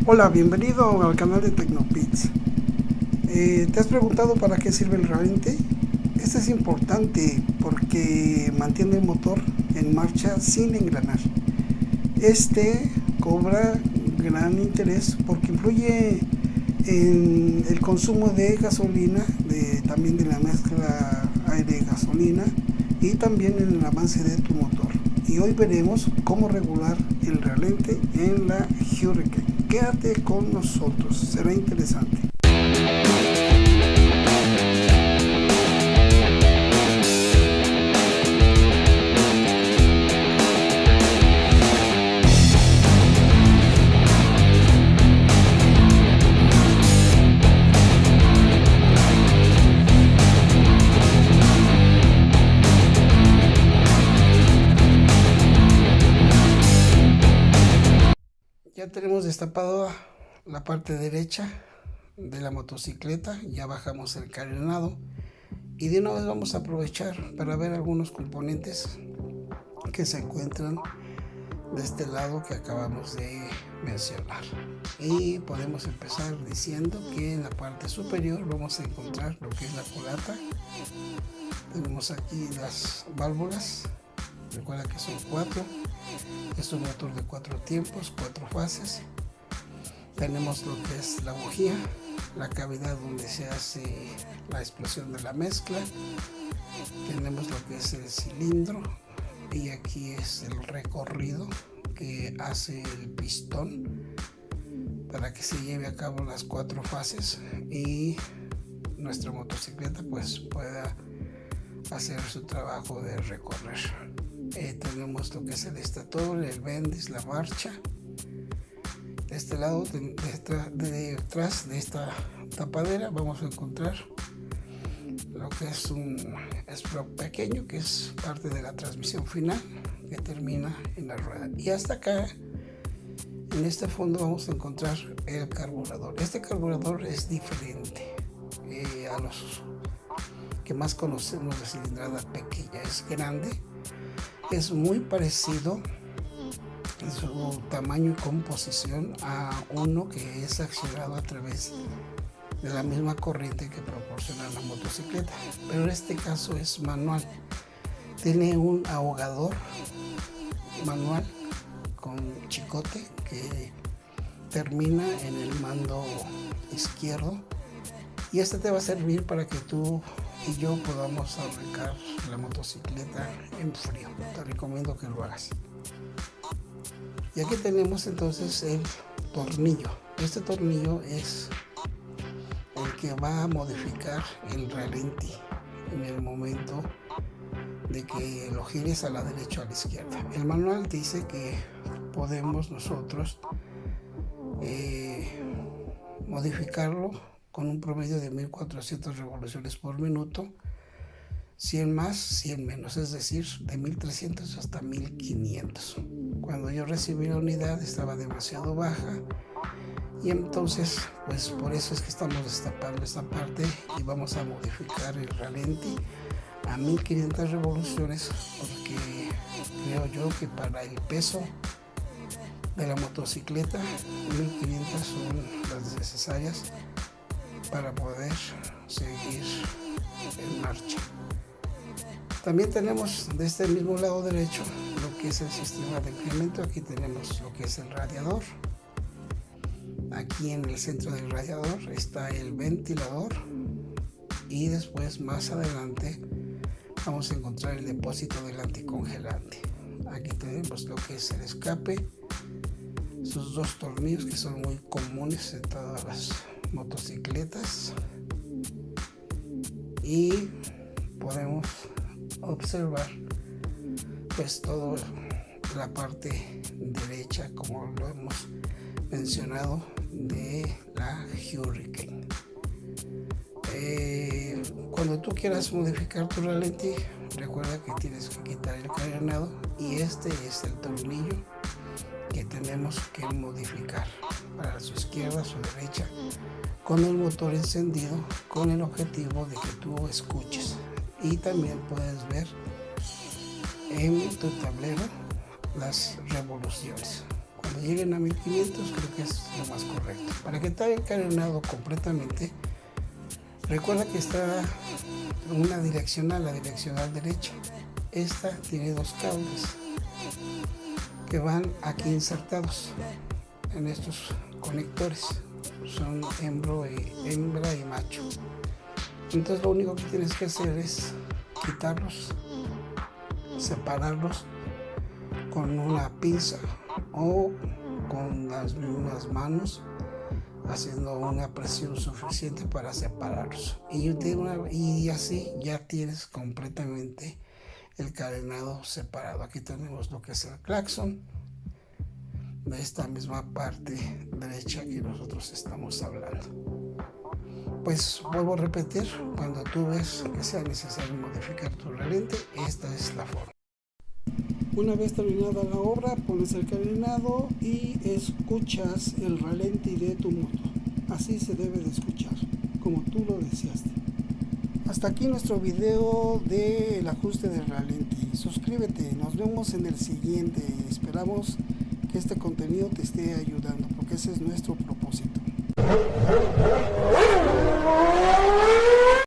Hola, bienvenido al canal de Tecnopits. ¿Te has preguntado para qué sirve el ralente? Este es importante porque mantiene el motor en marcha sin engranar. Este cobra gran interés porque influye en el consumo de gasolina, también de la mezcla aire-gasolina y también en el avance de tu motor. Y hoy veremos cómo regular el ralente en la Hurricane. Quédate con nosotros, será interesante. Ya tenemos destapado la parte derecha de la motocicleta, ya bajamos el carenado y de una vez vamos a aprovechar para ver algunos componentes que se encuentran de este lado que acabamos de mencionar. Y podemos empezar diciendo que en la parte superior vamos a encontrar lo que es la culata. Tenemos aquí las válvulas, recuerda que son 4. Es un motor de 4 tiempos, 4 fases. Tenemos lo que es la bujía, la cavidad donde se hace la explosión de la mezcla. Tenemos lo que es el cilindro y aquí es el recorrido que hace el pistón para que se lleve a cabo las 4 fases y nuestra motocicleta pues pueda hacer su trabajo de recorrer. Tenemos lo que es el estator, el bendis, la marcha. De este lado, detrás de esta tapadera, vamos a encontrar lo que es un sprock pequeño, que es parte de la transmisión final, que termina en la rueda. Y hasta acá, en este fondo, vamos a encontrar el carburador. Este carburador es diferente a los que más conocemos de cilindrada pequeña. Es grande, es muy parecido en su tamaño y composición a uno que es accionado a través de la misma corriente que proporciona la motocicleta, pero en este caso es manual. Tiene un ahogador manual con chicote que termina en el mando izquierdo, y este te va a servir para que tú y yo podamos arrancar la motocicleta en frío. Te recomiendo que lo hagas. Y aquí tenemos entonces el tornillo. Este tornillo es el que va a modificar el ralentí en el momento de que lo gires a la derecha o a la izquierda. El manual dice que podemos nosotros modificarlo con un promedio de 1400 revoluciones por minuto, 100 más, 100 menos, es decir, de 1300 hasta 1500. Cuando yo recibí la unidad estaba demasiado baja y entonces pues por eso es que estamos destapando esta parte y vamos a modificar el ralentí a 1500 revoluciones, porque creo yo que para el peso de la motocicleta 1500 son las necesarias para poder seguir en marcha. También tenemos de este mismo lado derecho lo que es el sistema de enfriamiento. Aquí tenemos lo que es el radiador. Aquí en el centro del radiador está el ventilador y después más adelante vamos a encontrar el depósito del anticongelante. Aquí tenemos lo que es el escape, sus 2 tornillos que son muy comunes en todas las motocicletas, y podemos observar pues toda la parte derecha, como lo hemos mencionado, de la Hurricane. Cuando tú quieras modificar tu ralentí, recuerda que tienes que quitar el carenado y este es el tornillo que tenemos que modificar para su izquierda, su derecha, con el motor encendido, con el objetivo de que tú escuches. Y también puedes ver en tu tablero las revoluciones. cuando lleguen a 1500 creo que es lo más correcto. Para que te haya encarenado completamente, recuerda que está una direccional, la direccional derecha. Esta tiene dos cables que van aquí insertados en estos conectores. Son hembra y macho. Entonces lo único que tienes que hacer es quitarlos, separarlos con una pinza o con las mismas manos, haciendo una presión suficiente para separarlos. Y así ya tienes completamente el carenado separado. Aquí tenemos lo que es el claxon de esta misma parte derecha que nosotros estamos hablando. Pues vuelvo a repetir, cuando tú ves que sea necesario modificar tu ralente, esta es la forma. Una vez terminada la obra, pones el carenado y escuchas el ralenti de tu moto. Así se debe de escuchar, como tú lo deseaste. Hasta aquí nuestro video del ajuste del ralenti. Suscríbete, nos vemos en el siguiente. Esperamos que este contenido te esté ayudando, porque ese es nuestro propósito.